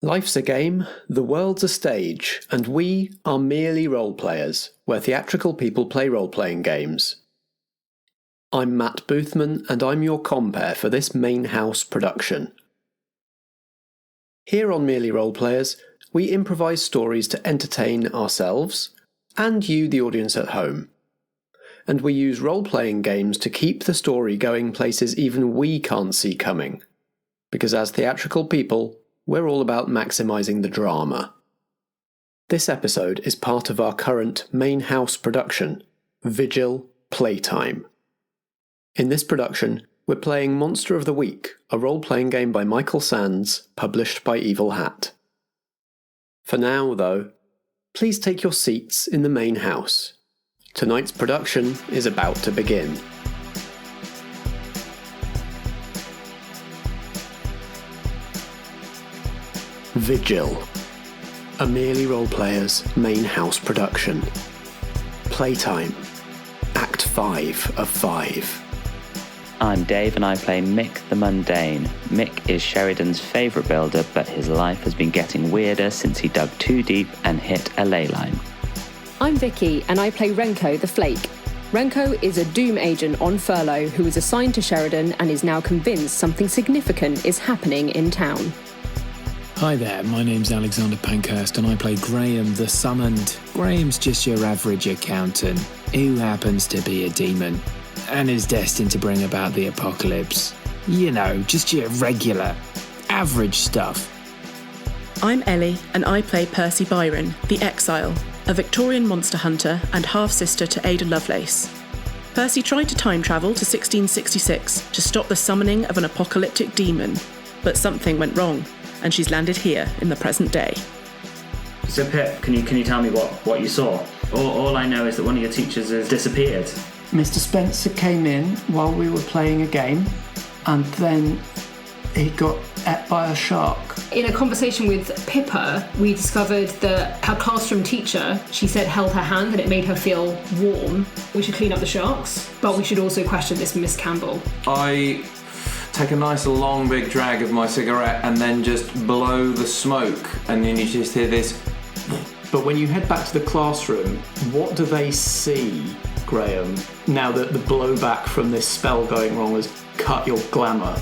Life's a game, the world's a stage, and we are merely role players, where theatrical people play role-playing games. I'm Matt Boothman, and I'm your compere for this main house production. Here on Merely Role Players, we improvise stories to entertain ourselves, and you, the audience at home. And we use role-playing games to keep the story going places even we can't see coming. Because as theatrical people, we're all about maximising the drama. This episode is part of our current main house production, Vigil, Playtime. In this production, we're playing Monster of the Week, a role-playing game by Michael Sands, published by Evil Hat. For now, though, please take your seats in the main house. Tonight's production is about to begin. Vigil, a Merely Role Players main house production. Playtime, Act 5 of 5. I'm Dave and I play Mick the Mundane. Mick is Sheridan's favourite builder, but his life has been getting weirder since he dug too deep and hit a leyline. I'm Vicky and I play Renko the Flake. Renko is a doom agent on furlough who is assigned to Sheridan and is now convinced something significant is happening in town. Hi there, my name's Alexander Pankhurst and I play Graham the Summoned. Graham's just your average accountant who happens to be a demon and is destined to bring about the apocalypse. You know, just your regular, average stuff. I'm Ellie and I play Percy Byron, the Exile, a Victorian monster hunter and half-sister to Ada Lovelace. Percy tried to time travel to 1666 to stop the summoning of an apocalyptic demon, but something went wrong. And she's landed here in the present day. So Pip, can you tell me what you saw? All I know is that one of your teachers has disappeared. Mr. Spencer came in while we were playing a game, and then he got ate by a shark. In a conversation with Pippa, we discovered that her classroom teacher, she said, held her hand and it made her feel warm. We should clean up the sharks, but we should also question this Miss Campbell. I take a nice long big drag of my cigarette and then just blow the smoke, and then you just hear this. But when you head back to the classroom, what do they see, Graham, now that the blowback from this spell going wrong has cut your glamour?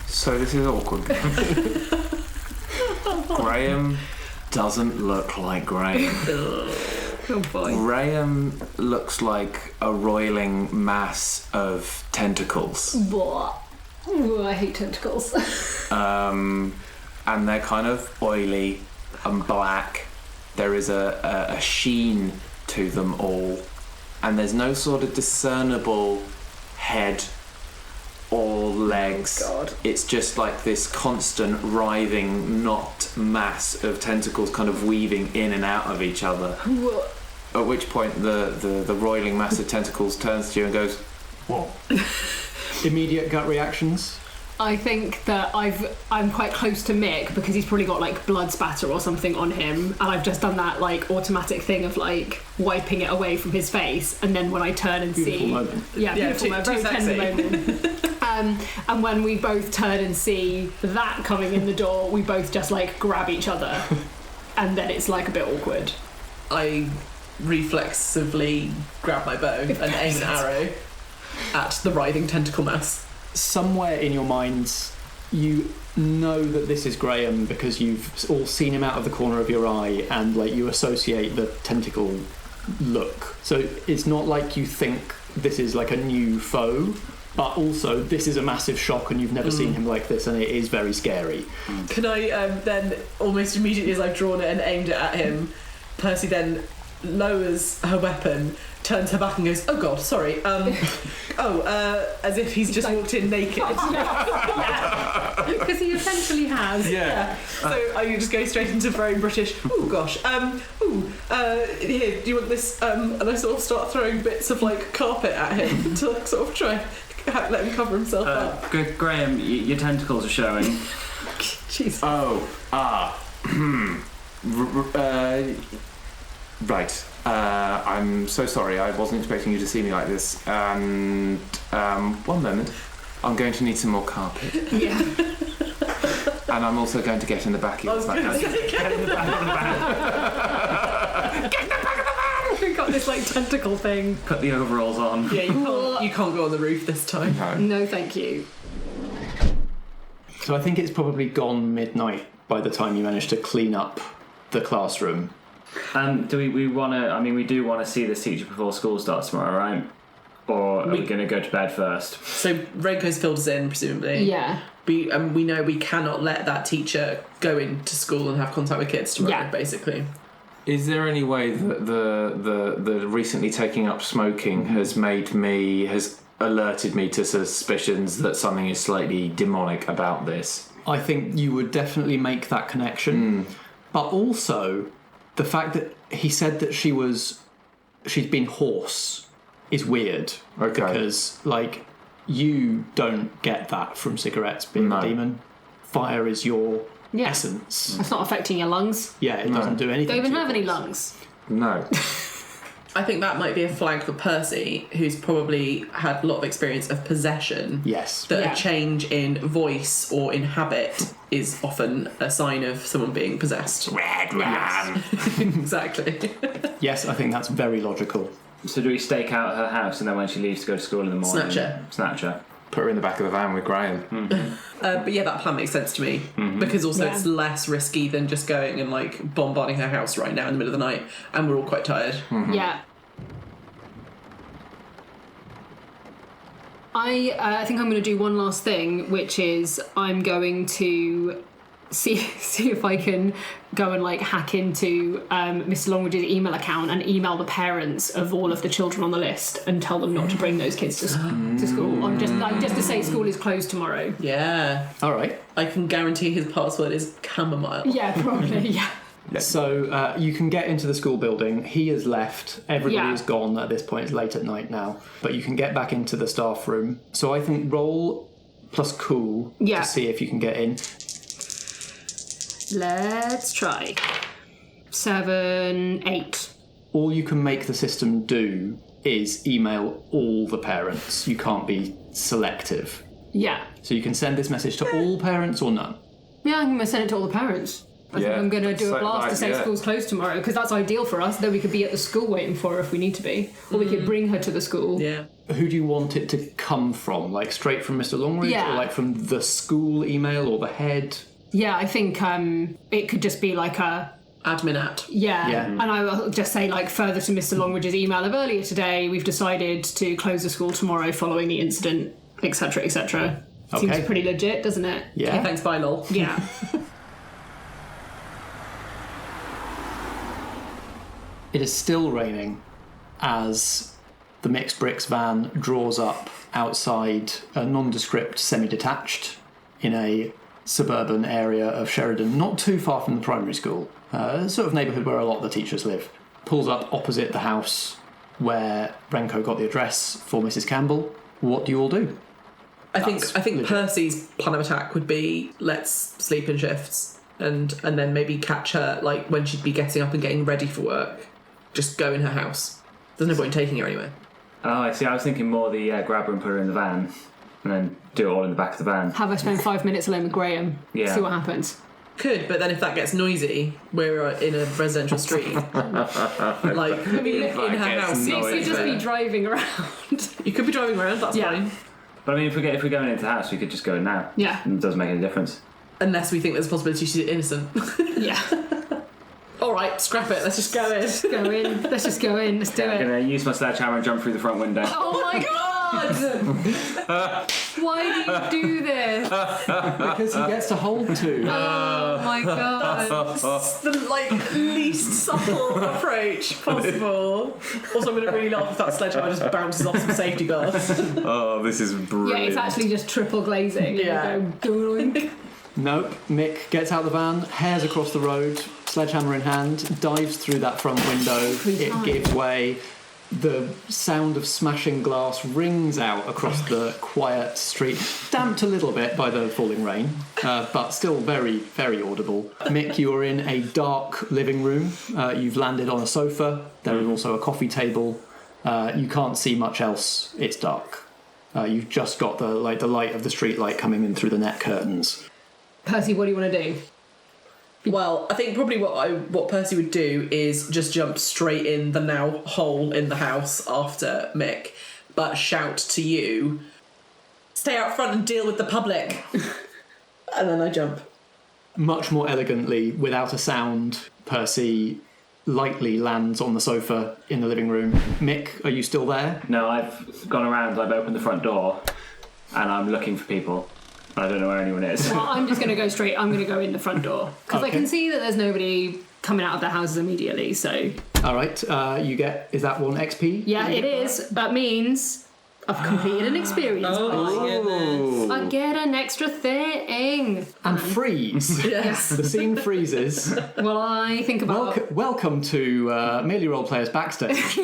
So this is awkward. Graham doesn't look like Graham. Oh boy. Graham looks like a roiling mass of tentacles. Blah. Ooh, I hate tentacles. And they're kind of oily and black. There is a sheen to them all. And there's no sort of discernible head or legs. Oh, God. It's just like this constant writhing knot mass of tentacles kind of weaving in and out of each other. At which point the roiling mass of tentacles turns to you and goes, "What?" Immediate gut reactions? I think that I'm quite close to Mick because he's probably got like blood spatter or something on him, and I've just done that like automatic thing of like wiping it away from his face, and then when I turn and Beautiful see, moment. beautiful moment, very tender moment. And when we both turn and see that coming in the door, we both just like grab each other, and then it's like a bit awkward. I reflexively grab my bow and aim an arrow at the writhing tentacle mass. Somewhere in your minds, you know that this is Graham because you've all seen him out of the corner of your eye, and like you associate the tentacle look. So it's not like you think this is like a new foe. But also, this is a massive shock, and you've never seen him like this, and it is very scary. Can I then, almost immediately as I've drawn it and aimed it at him, Percy then lowers her weapon, turns her back and goes, "Oh God, sorry." As if he's just walked in naked. Because he essentially has. Yeah. So I just go straight into very British. Oh gosh. Here, do you want this? And I sort of start throwing bits of like carpet at him to like, sort of try and let him cover himself up. Graham, your tentacles are showing. Jeez. Right. I'm so sorry. I wasn't expecting you to see me like this. And one moment. I'm going to need some more carpet. Yeah. And I'm also going to get in the back of the van. Get in the back of the van. Get in the back of the van! We've got this like tentacle thing. Put the overalls on. Yeah, you can't go on the roof this time. No, thank you. So I think it's probably gone midnight by the time you manage to clean up the classroom. Do we want to? I mean, we do want to see this teacher before school starts tomorrow, right? Or are we going to go to bed first? So Renko's filled us in, presumably. Yeah. We know we cannot let that teacher go into school and have contact with kids tomorrow, basically. Is there any way that the recently taking up smoking has alerted me to suspicions that something is slightly demonic about this? I think you would definitely make that connection. But also, the fact that he said that she'd been hoarse is weird. Okay. Because, like, you don't get that from cigarettes being a demon. Fire is your essence. It's not affecting your lungs. Yeah, it doesn't do anything. Don't even to have your any voice. lungs. No. I think that might be a flag for Percy, who's probably had a lot of experience of possession. Yes. That a change in voice or in habit is often a sign of someone being possessed. Red ram. Exactly. Yes, I think that's very logical. So do we stake out her house, and then when she leaves to go to school in the morning, snatch her? Put her in the back of the van with Graham. But yeah, that plan makes sense to me because also it's less risky than just going and like bombarding her house right now in the middle of the night, and we're all quite tired. Yeah. I think I'm going to do one last thing, which is I'm going to see if I can go and like hack into Mr. Longridge's email account and email the parents of all of the children on the list and tell them not to bring those kids to school. Or just to say school is closed tomorrow. Yeah. All right. I can guarantee his password is chamomile. Yeah, probably. Yeah. So you can get into the school building. He has left. Everybody is gone at this point. It's late at night now. But you can get back into the staff room. So I think roll plus cool to see if you can get in. Let's try. 7, 8. All you can make the system do is email all the parents. You can't be selective. Yeah. So you can send this message to all parents or none. Yeah, I'm going to send it to all the parents. I think I'm going to do a blast to say school's closed tomorrow, because that's ideal for us. Then we could be at the school waiting for her if we need to be. Or we could bring her to the school. Yeah. Who do you want it to come from? Like straight from Mr. Longridge? Yeah. Or like from the school email or the head? Yeah, I think it could just be like a... admin at. Yeah. And I will just say, like, further to Mr. Longridge's email of earlier today, we've decided to close the school tomorrow following the incident, etc., etc. Okay. Seems pretty legit, doesn't it? Yeah. Okay, thanks, bye, lol. Yeah. It is still raining as the mixed bricks van draws up outside a nondescript semi-detached in a suburban area of Sheridan, not too far from the primary school, a sort of neighbourhood where a lot of the teachers live. Pulls up opposite the house where Renko got the address for Mrs. Campbell. What do you all do? I think Percy's plan of attack would be let's sleep in shifts and then maybe catch her like when she'd be getting up and getting ready for work. Just go in her house. There's no point in taking her anywhere. Oh, I see. I was thinking more the grab her and put her in the van, and then do it all in the back of the van. Have her spend 5 minutes alone with Graham. Yeah. See what happens. Could, but then if that gets noisy, we're in a residential street. Like, in her house. You could just be driving around. You could be driving around, that's fine. But I mean, if we're going into the house, we could just go in now. Yeah. It doesn't make any difference. Unless we think there's a possibility she's innocent. Yeah. Alright, scrap it, let's just go in. Let's just go in. Let's do it. I'm going to use my sledgehammer and jump through the front window. Oh my god! God! Why do you do this? Because he gets to hold two. Oh my God. The least subtle approach possible. Also, I'm going to really laugh if that sledgehammer just bounces off some safety glass. Oh, this is brilliant. Yeah, it's actually just triple glazing. Yeah. You go, doink. Nope. Mick gets out of the van, hares across the road, sledgehammer in hand, dives through that front window. It gives way. The sound of smashing glass rings out across the quiet street, damped a little bit by the falling rain, but still very, very audible. Mick, you are in a dark living room. You've landed on a sofa. There is also a coffee table. You can't see much else. It's dark. You've just got the light of the street light coming in through the net curtains. Percy, what do you want to do? Well, I think probably what Percy would do is just jump straight in the now hole in the house after Mick, but shout to you, "Stay out front and deal with the public." And then I jump. Much more elegantly, without a sound, Percy lightly lands on the sofa in the living room. Mick, are you still there? No, I've gone around, I've opened the front door, and I'm looking for people. I don't know where anyone is. Well, I'm just going to go straight. I'm going to go in the front door. Because I can see that there's nobody coming out of their houses immediately, so... All right, you get... Is that 1 XP? Yeah, it is. That means I've completed an experience. I get an extra thing. And freeze. Yes. The scene freezes. Well, I think about... Welcome to Merely Role Players Backstage.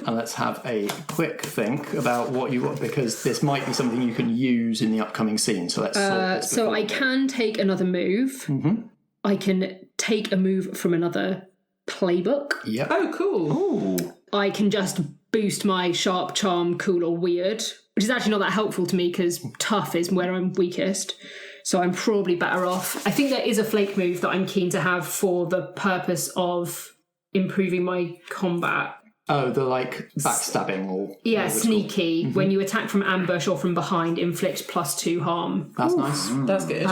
And let's have a quick think about what you want, because this might be something you can use in the upcoming scene. So let's sort this So I can take another move. Mm-hmm. I can take a move from another playbook. Yep. Oh, cool. Ooh. I can just boost my sharp, charm, cool, or weird, which is actually not that helpful to me because tough is where I'm weakest. So I'm probably better off. I think there is a flake move that I'm keen to have for the purpose of improving my combat. Oh, the backstabbing or... Yeah, sneaky. Mm-hmm. When you attack from ambush or from behind, inflict +2 harm. That's nice. That's good.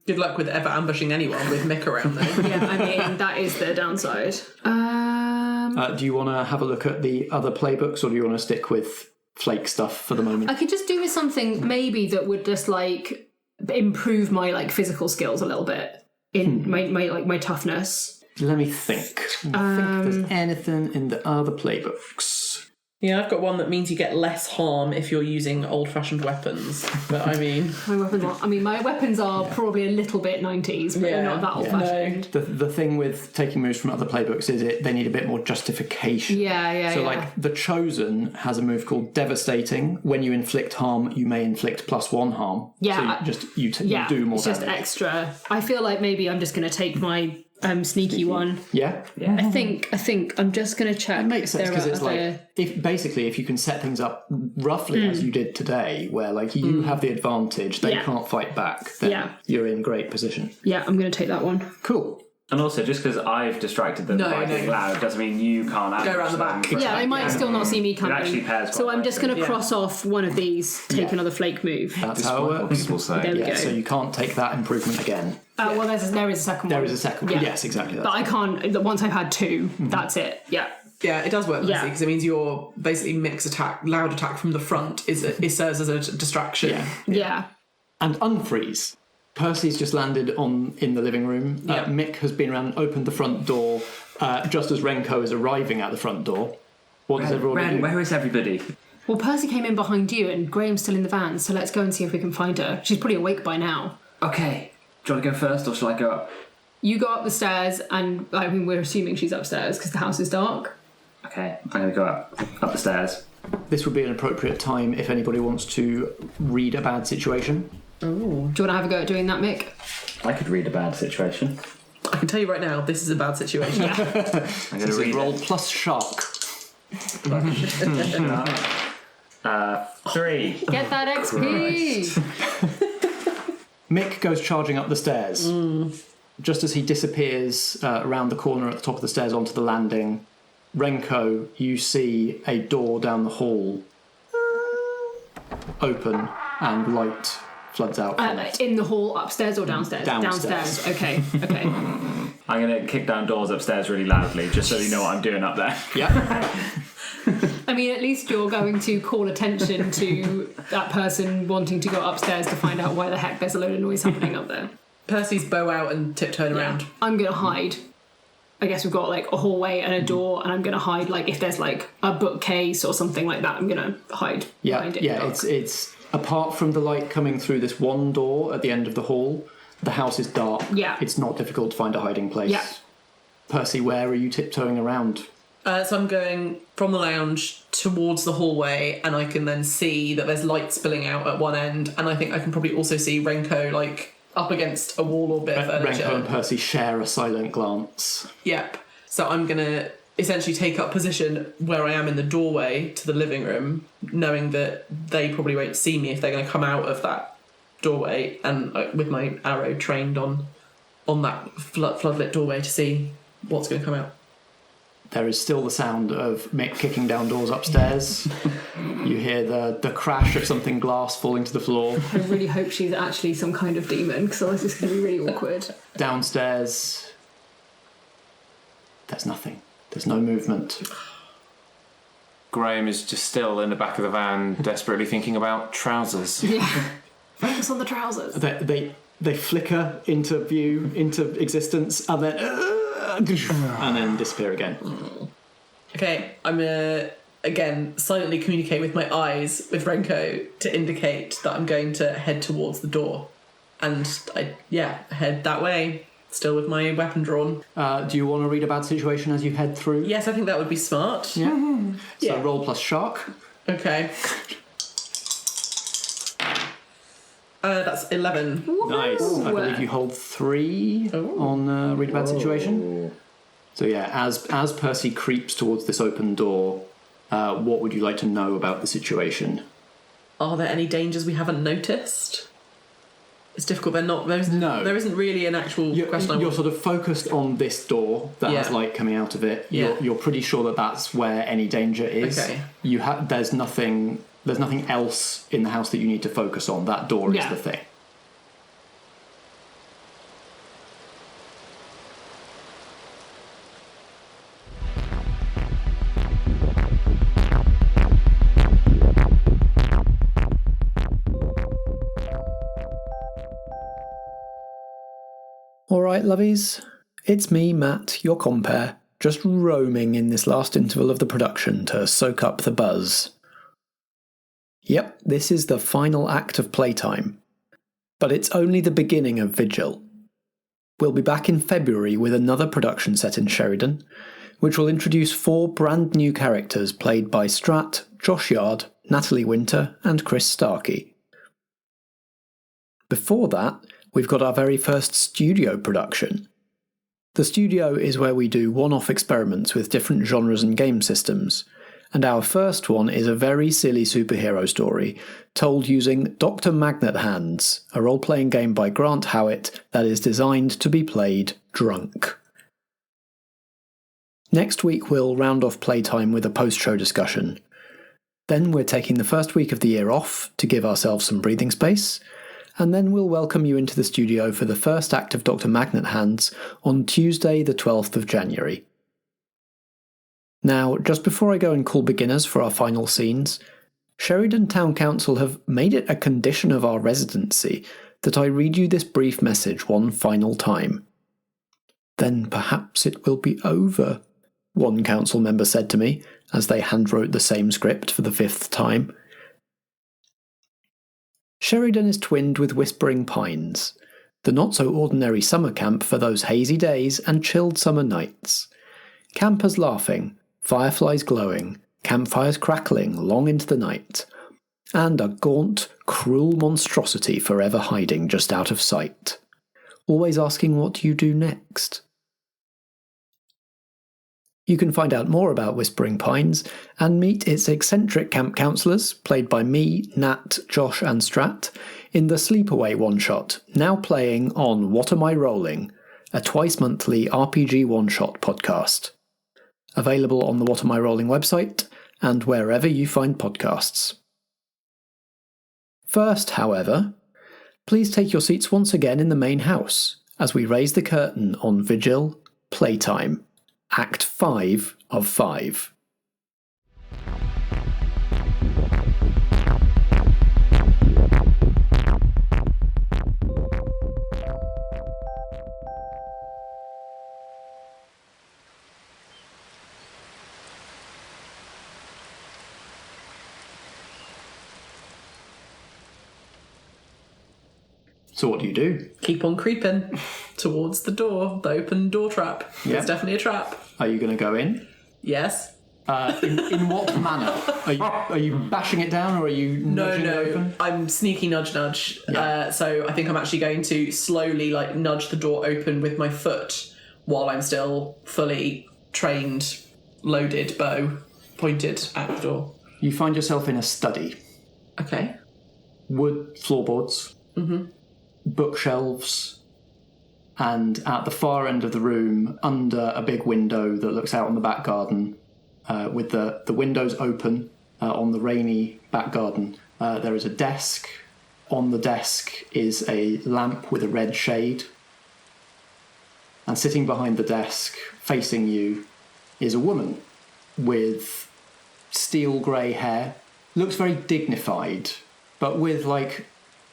Good luck with ever ambushing anyone with Mick around there. Yeah, I mean, that is the downside. Do you want to have a look at the other playbooks, or do you want to stick with flake stuff for the moment? I could just do with something maybe that would just improve my physical skills a little bit in my toughness. Let me think. Think if there's anything in the other playbooks. Yeah, I've got one that means you get less harm if you're using old-fashioned weapons. But I mean... my weapons are probably a little bit 90s, but they're not that old-fashioned. The thing with taking moves from other playbooks is they need a bit more justification. So The Chosen has a move called Devastating. When you inflict harm, you may inflict +1 harm. Yeah. So you do more damage. It's just extra. I feel like maybe I'm just going to take my... sneaky one. Yeah. I think I'm just going to check. It makes sense because it's if you can set things up roughly as you did today, where you have the advantage, they can't fight back. Then you're in great position. Yeah, I'm going to take that one. Cool. And also, just because I've distracted them by being loud doesn't mean you can't go around the back. Yeah, they might still not see me coming. It actually pairs so I'm just going to cross off one of these, take another flake move. That's how it works. People say. There we go. So you can't take that improvement again. Well, there is a second one. There is a second one. Yes, exactly. But I can't. Once I've had two, that's it. Yeah. Yeah, it does work because it means your basically Mick's attack, loud attack from the front, it serves as a distraction. Yeah. And unfreeze. Percy's just landed in the living room. Mick has been around and opened the front door just as Renko is arriving at the front door. What does everyone do? Where is everybody? Well, Percy came in behind you and Graham's still in the van, so let's go and see if we can find her. She's probably awake by now. Okay. Do you want to go first or shall I go up? You go up the stairs and, we're assuming she's upstairs because the house is dark. Okay, I'm going to go up the stairs. This would be an appropriate time if anybody wants to read a bad situation. Oh. Do you want to have a go at doing that, Mick? I could read a bad situation. I can tell you right now, this is a bad situation. I'm going to read roll it. plus shark. 3. Get that XP! Mick goes charging up the stairs. Just as he disappears around the corner at the top of the stairs onto the landing, Renko, you see a door down the hall open and light floods out. In the hall, upstairs or downstairs? Downstairs. Okay. I'm going to kick down doors upstairs really loudly, just so you know what I'm doing up there. Yeah. I mean, at least you're going to call attention to that person wanting to go upstairs to find out why the heck there's a load of noise happening up there. Percy's bow out and tiptoeing around. I'm going to hide. I guess we've got like a hallway and a door, and I'm going to hide like if there's like a bookcase or something like that. I'm going to hide behind it. Yeah, it's apart from the light coming through this one door at the end of the hall, the house is dark. Yeah. It's not difficult to find a hiding place. Yeah. Percy, where are you tiptoeing around? So I'm going from the lounge towards the hallway, and I can then see that there's light spilling out at one end, and I think I can probably also see Renko like up against a wall or bit of furniture. Renko and Percy share a silent glance. Yep. So I'm going to essentially take up position where I am in the doorway to the living room, knowing that they probably won't see me if they're going to come out of that doorway, and with my arrow trained on that floodlit doorway to see what's going to come out. There is still the sound of Mick kicking down doors upstairs. You hear the crash of something glass falling to the floor. I really hope she's actually some kind of demon, because otherwise it's going to be really awkward. Downstairs, there's nothing. There's no movement. Graham is just still in the back of the van, desperately thinking about trousers. Yeah. Focus on the trousers. They flicker into view, into existence, and then disappear again. Okay, I'm again silently communicate with my eyes with Renko to indicate that I'm going to head towards the door, and I head that way, still with my weapon drawn. Do you want to read about the situation as you head through? Yes, I think that would be smart. Yeah. Yeah. So roll plus shark. Okay. That's 11. Nice. I believe you hold 3 on read about situation. So yeah, as Percy creeps towards this open door, what would you like to know about the situation? Are there any dangers we haven't noticed? It's difficult. There isn't really an actual question. You're sort of focused on this door that has light coming out of it. Yeah. You're pretty sure that that's where any danger is. Okay. There's nothing else in the house that you need to focus on. That door is the thing. Alright, lovies, it's me, Matt, your compere, just roaming in this last interval of the production to soak up the buzz. Yep, this is the final act of Playtime, but it's only the beginning of Vigil. We'll be back in February with another production set in Sherrydown, which will introduce 4 brand new characters played by Strat, Josh Yard, Natalie Winter and Chris Starkey. Before that, we've got our very first studio production. The studio is where we do one-off experiments with different genres and game systems, and our first one is a very silly superhero story told using Dr. Magnet Hands, a role-playing game by Grant Howitt that is designed to be played drunk. Next week we'll round off Playtime with a post-show discussion. Then we're taking the first week of the year off to give ourselves some breathing space, and then we'll welcome you into the studio for the first act of Dr. Magnet Hands on Tuesday the 12th of January. Now, just before I go and call beginners for our final scenes, Sherrydown Town Council have made it a condition of our residency that I read you this brief message one final time. Then perhaps it will be over, one council member said to me as they handwrote the same script for the 5th time. Sherrydown is twinned with Whispering Pines, the not-so-ordinary summer camp for those hazy days and chilled summer nights. Campers laughing, fireflies glowing, campfires crackling long into the night, and a gaunt, cruel monstrosity forever hiding just out of sight, always asking what you do next. You can find out more about Whispering Pines and meet its eccentric camp counsellors, played by me, Nat, Josh and Strat, in the Sleepaway one-shot, now playing on What Am I Rolling, a twice-monthly RPG one-shot podcast. Available on the What Am I Rolling website and wherever you find podcasts. First, however, please take your seats once again in the main house as we raise the curtain on Vigil, Playtime, Act 5 of 5. So what do you do? Keep on creeping towards the door, the open door trap. Yeah. It's definitely a trap. Are you going to go in? Yes. In what manner? Are you bashing it down or are you nudging it open? I'm sneaky nudge. Yeah. So I think I'm actually going to slowly nudge the door open with my foot while I'm still fully trained, loaded bow pointed at the door. You find yourself in a study. Okay. Wood floorboards, bookshelves, and at the far end of the room, under a big window that looks out on the back garden, with the windows open on the rainy back garden, there is a desk. On the desk is a lamp with a red shade. And sitting behind the desk, facing you, is a woman with steel grey hair. Looks very dignified, but with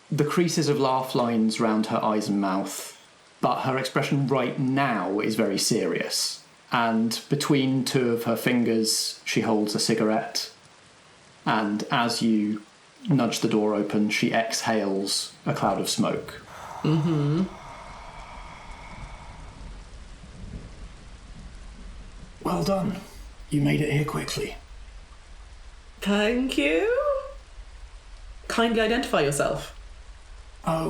the creases of laugh lines round her eyes and mouth. But her expression right now is very serious. And between two of her fingers, she holds a cigarette. And as you nudge the door open, she exhales a cloud of smoke. Mm-hmm. Well done. You made it here quickly. Thank you. Kindly identify yourself. Oh,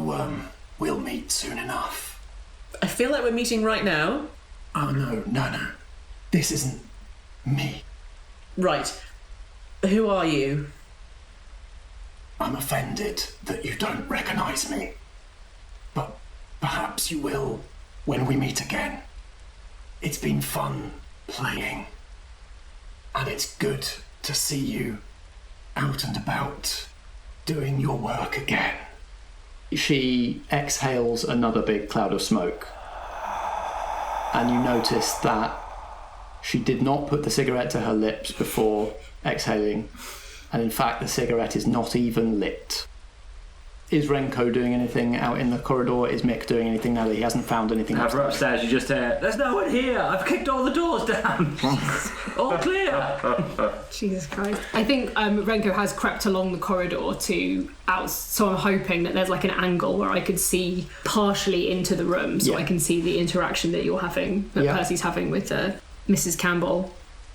we'll meet soon enough. I feel like we're meeting right now. Oh, no. This isn't me. Right. Who are you? I'm offended that you don't recognise me. But perhaps you will when we meet again. It's been fun playing. And it's good to see you out and about doing your work again. She exhales another big cloud of smoke. And you notice that she did not put the cigarette to her lips before exhaling. And in fact, the cigarette is not even lit. Is Renko doing anything out in the corridor? Is Mick doing anything now that he hasn't found anything? We're upstairs, you just hear, there's no one here! I've kicked all the doors down! All clear! Jesus Christ. I think Renko has crept along the corridor to out, so I'm hoping that there's an angle where I could see partially into the room, so I can see the interaction that you're having, that Percy's having with Mrs. Campbell.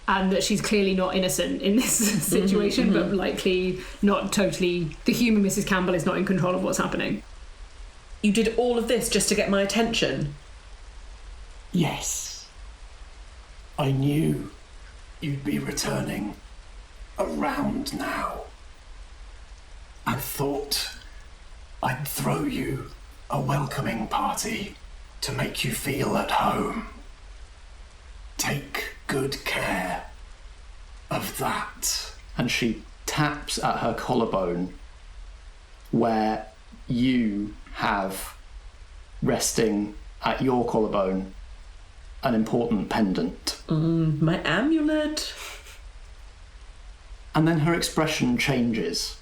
And that she's clearly not innocent in this situation, but likely not totally... The human Mrs. Campbell is not in control of what's happening. You did all of this just to get my attention? Yes. I knew you'd be returning around now. I thought I'd throw you a welcoming party to make you feel at home. Take good care of that. And she taps at her collarbone where you have resting at your collarbone an important pendant. My amulet. And then her expression changes.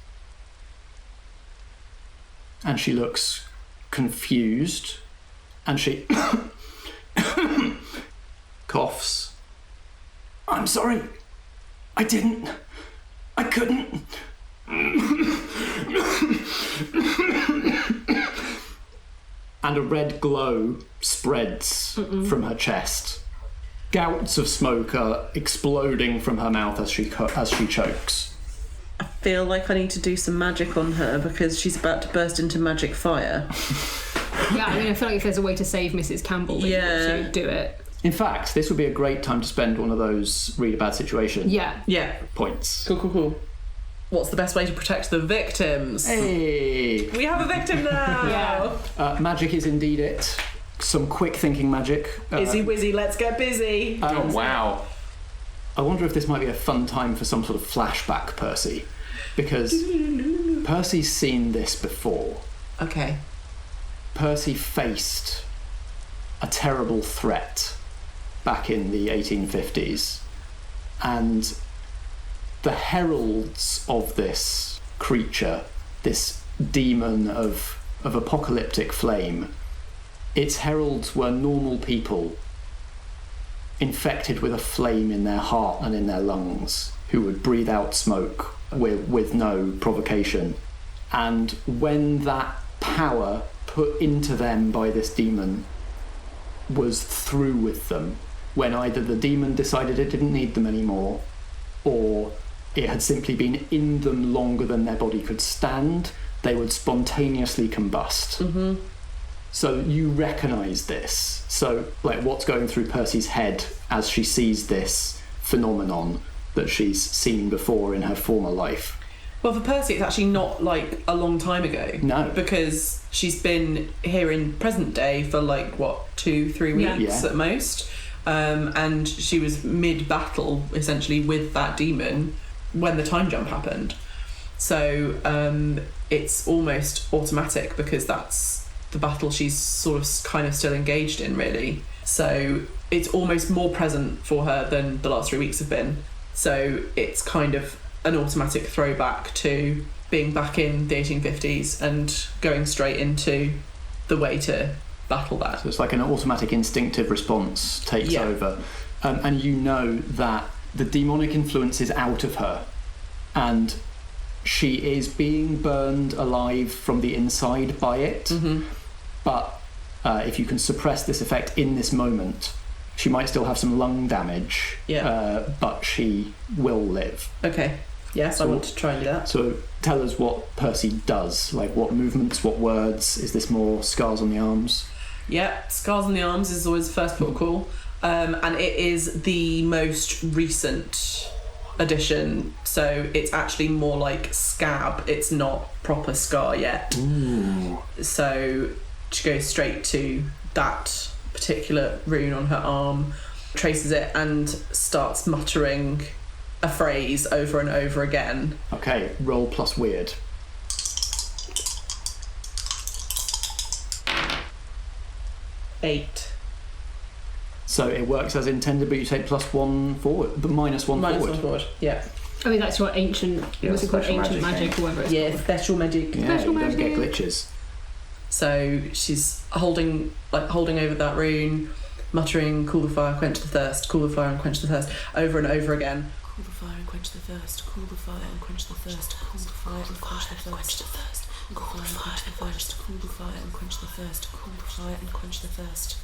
And she looks confused. And she coughs. I'm sorry. I couldn't. And a red glow spreads from her chest. Gouts of smoke are exploding from her mouth as she chokes. I feel like I need to do some magic on her because she's about to burst into magic fire. Yeah, I feel like if there's a way to save Mrs. Campbell, we should do it. In fact, this would be a great time to spend one of those read a bad situation points. Cool. What's the best way to protect the victims? Hey! We have a victim now! Magic is indeed it. Some quick thinking magic. Izzy Wizzy, let's get busy! Oh, wow. I wonder if this might be a fun time for some sort of flashback, Percy. Because Percy's seen this before. Okay. Percy faced a terrible threat back in the 1850s. And the heralds of this creature, this demon of apocalyptic flame, its heralds were normal people infected with a flame in their heart and in their lungs who would breathe out smoke with no provocation. And when that power put into them by this demon was through with them when either the demon decided it didn't need them anymore, or it had simply been in them longer than their body could stand, they would spontaneously combust. Mm-hmm. So you recognise this. So, like, what's going through Percy's head as she sees this phenomenon that she's seen before in her former life? Well, for Percy, it's actually not like a long time ago. No. Because she's been here in present day for 2-3 weeks at most. And she was mid-battle, essentially, with that demon when the time jump happened. So it's almost automatic because that's the battle she's sort of kind of still engaged in, really. So it's almost more present for her than the last 3 weeks have been. So it's kind of an automatic throwback to being back in the 1850s and going straight into the way to battle that. So it's like an automatic instinctive response takes over. And you know that the demonic influence is out of her and she is being burned alive from the inside by it. Mm-hmm. But if you can suppress this effect in this moment, she might still have some lung damage, but she will live. Okay. Yes, so I want to try and do that. So tell us what Percy does. Like, what movements, what words? Is this more scars on the arms? Yeah, scars on the arms is always the first port of call. And it is the most recent addition. So it's actually more like scab. It's not proper scar yet. Ooh. So she goes straight to that particular rune on her arm, traces it, and starts muttering a phrase over and over again. Okay, roll plus weird. Eight. So it works as intended, but you take +1 forward, but -1 forward. -1 forward, yeah. I mean, that's your ancient, what's it called, ancient magic or whatever it's called. Special magic. Yeah, Special you don't get magic. glitches. So she's holding over that rune, muttering, cool the fire, quench the thirst, cool the fire and quench the thirst, over and over again. Cool the fire and quench the thirst, cool the fire and quench the thirst, cool the fire and quench the thirst, cool the fire and quench the thirst, cool the fire and quench the thirst, cool the fire and quench the thirst.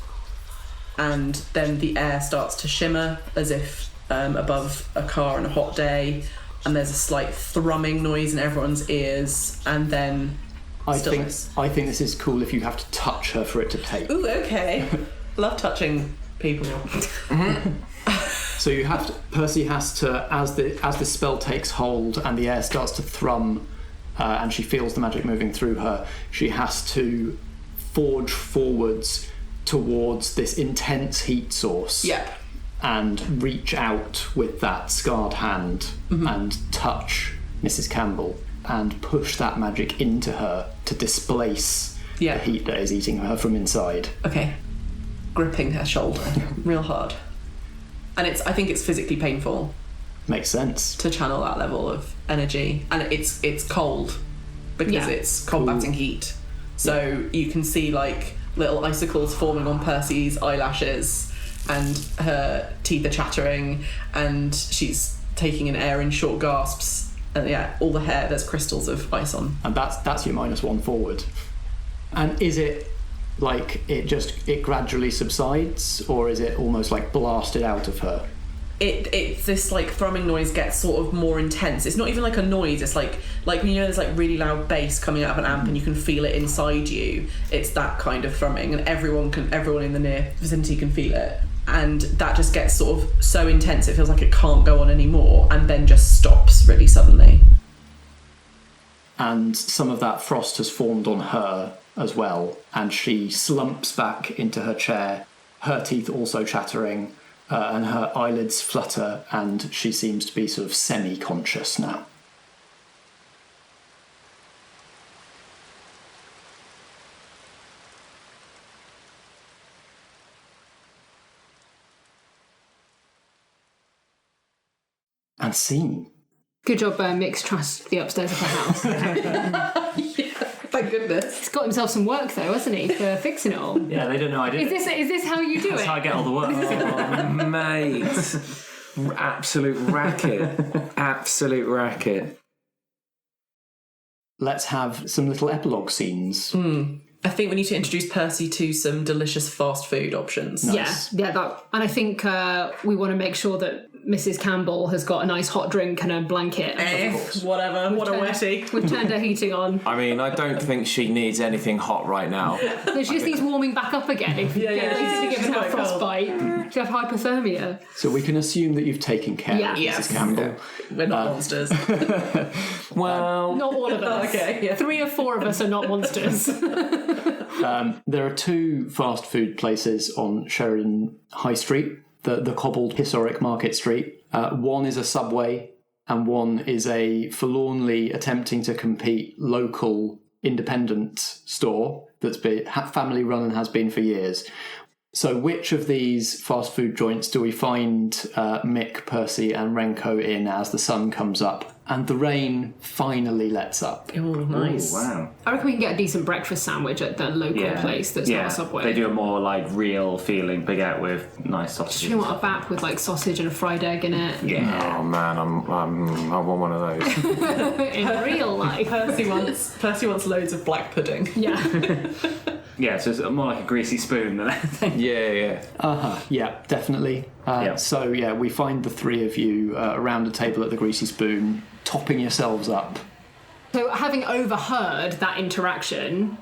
And then the air starts to shimmer as if above a car on a hot day, and there's a slight thrumming noise in everyone's ears, and then I stillness. think this is cool if you have to touch her for it to take. Ooh, okay. Love touching people. So you have to, Percy has to, as the spell takes hold and the air starts to thrum, and she feels the magic moving through her, she has to forge forwards towards this intense heat source. Yep. And reach out with that scarred hand and touch Mrs. Campbell and push that magic into her to displace the heat that is eating her from inside. Okay. Gripping her shoulder real hard. And I think it's physically painful. Makes sense. To channel that level of energy. And it's cold because it's combating heat. So you can see little icicles forming on Percy's eyelashes, and her teeth are chattering, and she's taking in air in short gasps, and all the hair, there's crystals of ice on. And that's your -1 forward. And is it it gradually subsides, or is it almost blasted out of her? It's this thrumming noise gets sort of more intense. It's not even a noise. It's like when there's really loud bass coming out of an amp and you can feel it inside you. It's that kind of thrumming, and everyone in the near vicinity can feel it. And that just gets sort of so intense it feels like it can't go on anymore, and then just stops really suddenly. And some of that frost has formed on her as well, and she slumps back into her chair, her teeth also chattering, and her eyelids flutter, and she seems to be sort of semi-conscious now. And scene. Good job, Mick's trashed the upstairs of her house. Thank goodness. He's got himself some work though, hasn't he, for fixing it all? Yeah, they don't know I did Is this how you do That's it? how I get all the work. Oh, mate. Absolute racket. Absolute racket. Let's have some little epilogue scenes. I think we need to introduce Percy to some delicious fast food options. Nice. Yeah, that. And I think we want to make sure that Mrs. Campbell has got a nice hot drink and a blanket. Whatever. What a wetty. We've turned her heating on. I mean, I don't think she needs anything hot right now. No, she just needs warming back up again. If you get given her frostbite, she'll have hypothermia. So we can assume that you've taken care of Yes. Mrs. Campbell. We're not monsters. Well, Not all of us. Okay, yeah. 3 or 4 of us are not monsters. There are 2 fast food places on Sheridan High Street, the cobbled historic Market Street. One is a Subway and one is a forlornly attempting to compete local independent store that's been family run and has been for years. So which of these fast food joints do we find Mick, Percy and Renko in as the sun comes up and the rain finally lets up? Oh, nice. Oh, wow. I reckon we can get a decent breakfast sandwich at the local place that's not a Subway. They do a more like real feeling baguette with nice sausages. You want a bap with like sausage and a fried egg in it? Yeah. oh man, I want one of those. In real life. Percy wants loads of black pudding. Yeah. Yeah, so it's more like a greasy spoon than anything. Yeah. Yeah, definitely. So yeah, we find the 3 of you around a table at the Greasy Spoon, topping yourselves up. So having overheard that interaction,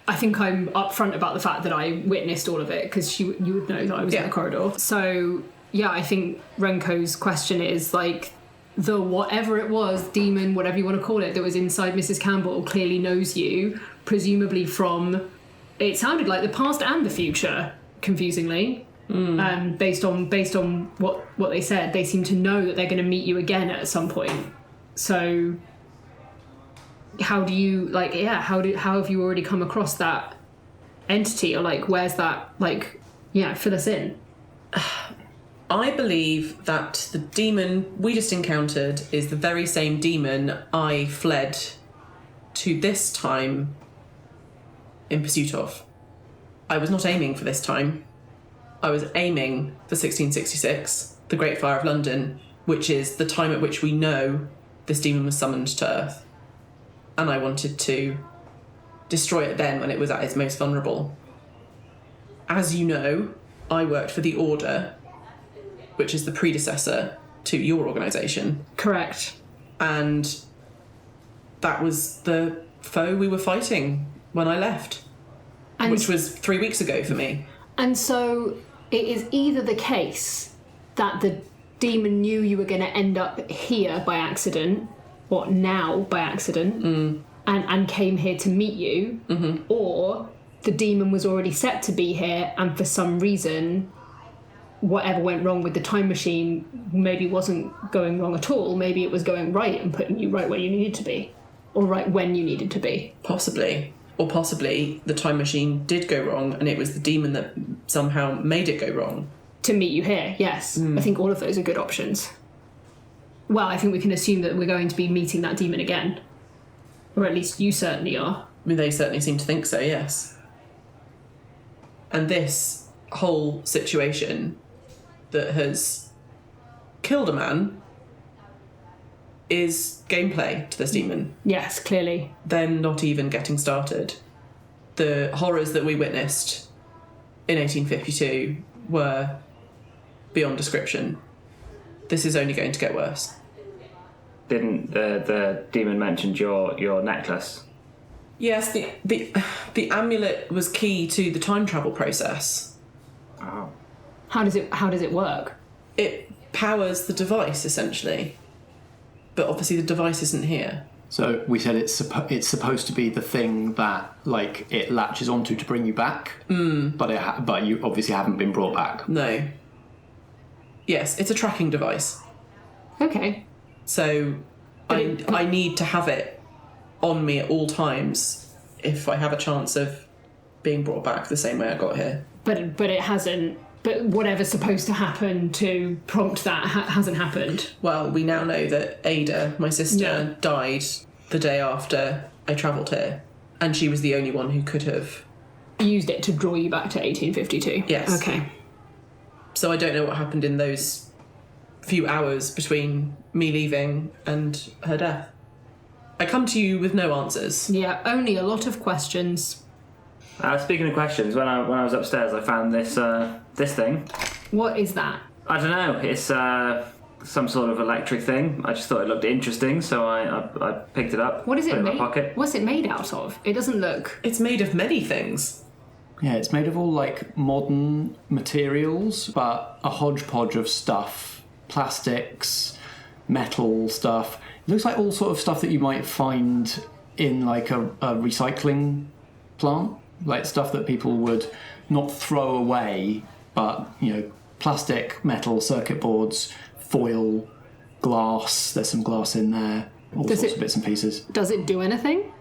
I think I'm upfront about the fact that I witnessed all of it because you would know that I was in the corridor. So yeah, I think Renko's question is like the whatever it was, demon, whatever you want to call it, that was inside Mrs. Campbell clearly knows you, presumably from, it sounded like the past and the future, confusingly. Based on what they said, they seem to know that they're going to meet you again at some point. So how do you how have you already come across that entity, or like where's that, like, fill us in. I believe that the demon we just encountered is the very same demon I fled to this time in pursuit of. I was not aiming for this time. I was aiming for 1666, the Great Fire of London, which is the time at which we know this demon was summoned to Earth. And I wanted to destroy it then when it was at its most vulnerable. As you know, I worked for the Order, which is the predecessor to your organisation. Correct. And that was the foe we were fighting when I left, which was 3 weeks ago for me. And so it is either the case that the demon knew you were going to end up here by accident, or now by accident, and came here to meet you, or the demon was already set to be here and for some reason whatever went wrong with the time machine maybe wasn't going wrong at all. Maybe it was going right and putting you right where you needed to be, or right when you needed to be. Possibly. Or possibly the time machine did go wrong and it was the demon that somehow made it go wrong. To meet you here, yes. I think all of those are good options. Well, I think we can assume that we're going to be meeting that demon again. Or at least you certainly are. I mean, they certainly seem to think so, yes. And this whole situation that has killed a man is gameplay to this demon. Yes, clearly. Then not even getting started. The horrors that we witnessed in 1852 were beyond description. This is only going to get worse. Didn't the demon mention your necklace? Yes, the amulet was key to the time travel process. Oh. How does it work? It powers the device, essentially. But obviously the device isn't here. So we said it's supposed to be the thing that, like, it latches onto to bring you back, but you obviously haven't been brought back. No. Yes, it's a tracking device. Okay. So I need to have it on me at all times if I have a chance of being brought back the same way I got here. But it hasn't. But whatever's supposed to happen to prompt that hasn't happened. Well, we now know that Ada, my sister, died the day after I travelled here, and she was the only one who could have used it to draw you back to 1852. Yes. Okay. So I don't know what happened in those few hours between me leaving and her death. I come to you with no answers. Yeah, only a lot of questions. Speaking of questions, when I was upstairs, I found this thing. What is that? I don't know. It's some sort of electric thing. I just thought it looked interesting, so I picked it up. What is it put it in made? my pocket. What's it made out of? It doesn't look. It's made of many things. Yeah, it's made of all like modern materials, but a hodgepodge of stuff. Plastics, metal stuff. It looks like all sort of stuff that you might find in like a recycling plant. Like stuff that people would not throw away, but, you know, plastic, metal, circuit boards, foil, glass. There's some glass in there. All sorts of bits and pieces. Does it do anything?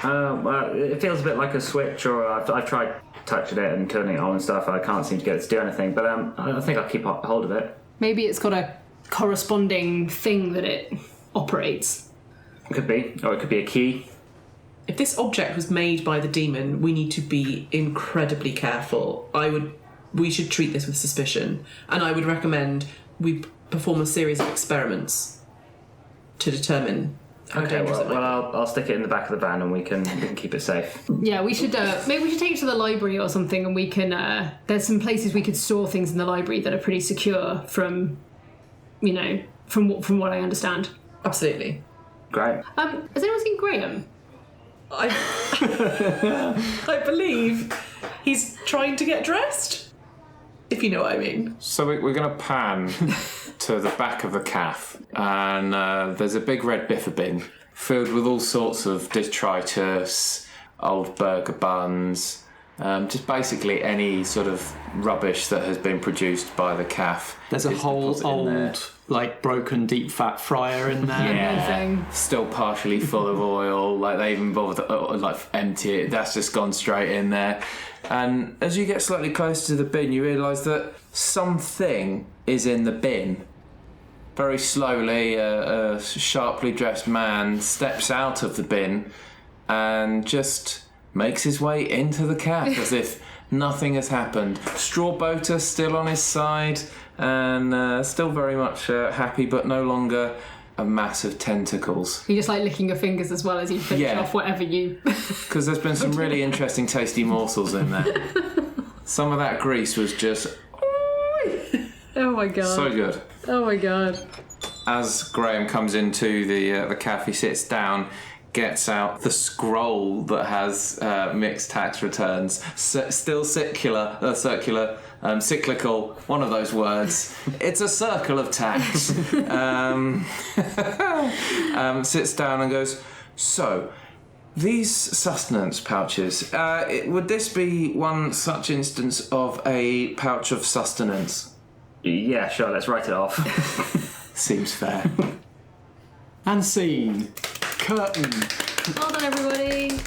Well, it feels a bit like a switch, or I've tried touching it and turning it on and stuff. I can't seem to get it to do anything, but I think I'll keep hold of it. Maybe it's got a corresponding thing that it operates. It could be, or it could be a key. If this object was made by the demon, we need to be incredibly careful. We should treat this with suspicion, and I would recommend we perform a series of experiments to determine how dangerous it might be. Well, I'll stick it in the back of the van, and we can keep it safe. Yeah, we should. Maybe we should take it to the library or something, and we can. There's some places we could store things in the library that are pretty secure from, you know, from what I understand. Absolutely. Great. Has anyone seen Graham? I believe he's trying to get dressed, if you know what I mean. So we're going to pan to the back of the cafe, and there's a big red biffa bin filled with all sorts of detritus, old burger buns, just basically any sort of rubbish that has been produced by the cafe. There's a whole old, like, broken deep fat fryer in there. Amazing. Still partially full of oil. Like, they even bothered to empty it. That's just gone straight in there. And as you get slightly closer to the bin, you realise that something is in the bin. Very slowly, a sharply dressed man steps out of the bin and just makes his way into the cafe as if nothing has happened. Strawboater still on his side and still very much happy, but no longer a mass of tentacles. You're just like licking your fingers as well as you finish off whatever you... Because there's been some really interesting tasty morsels in there. Some of that grease was just... Oh my god. So good. Oh my god. As Graham comes into the cafe, sits down, gets out the scroll that has Mick's tax returns. Still circular, cyclical, one of those words. It's a circle of tax. Sits down and goes, so, these sustenance pouches, would this be one such instance of a pouch of sustenance? Yeah, sure, let's write it off. Seems fair. And scene. Curtain. Well done, everybody.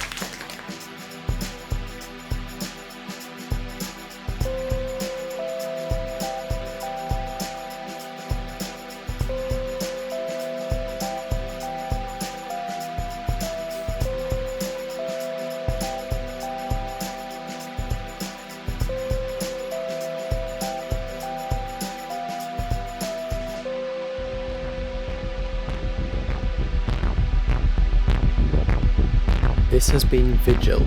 This has been Vigil,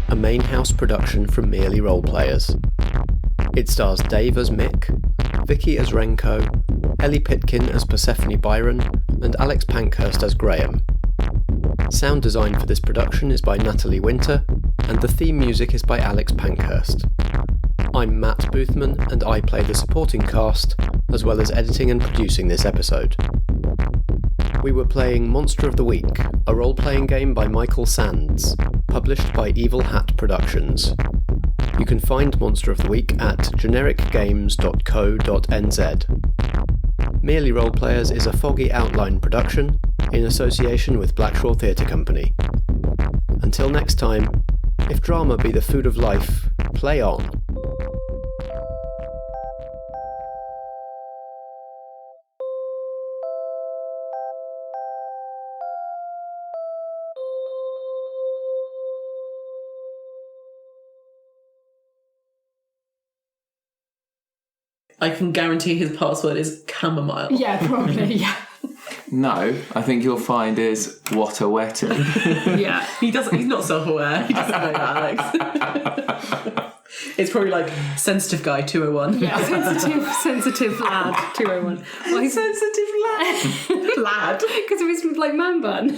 a main house production from Merely Roleplayers. It stars Dave as Mick, Vicky as Renko, Ellie Pitkin as Persephone Byron, and Alex Pankhurst as Graham. Sound design for this production is by Natalie Winter, and the theme music is by Alex Pankhurst. I'm Matt Boothman, and I play the supporting cast, as well as editing and producing this episode. We were playing Monster of the Week, a role-playing game by Michael Sands, published by Evil Hat Productions. You can find Monster of the Week at genericgames.co.nz. Merely Roleplayers is a Foggy Outline production in association with Blackshaw Theatre Company. Until next time, if drama be the food of life, play on. I can guarantee his password is chamomile. Yeah, probably, yeah. No, I think you'll find is what a wetting. Yeah, he's not self-aware. He doesn't know that, Alex. It's probably like sensitive guy 201. Yeah, sensitive lad 201. Well, he's Sensitive lad. Lad. because of his like man bun.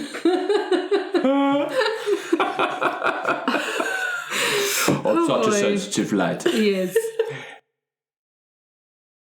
Such a boy. sensitive lad. He is.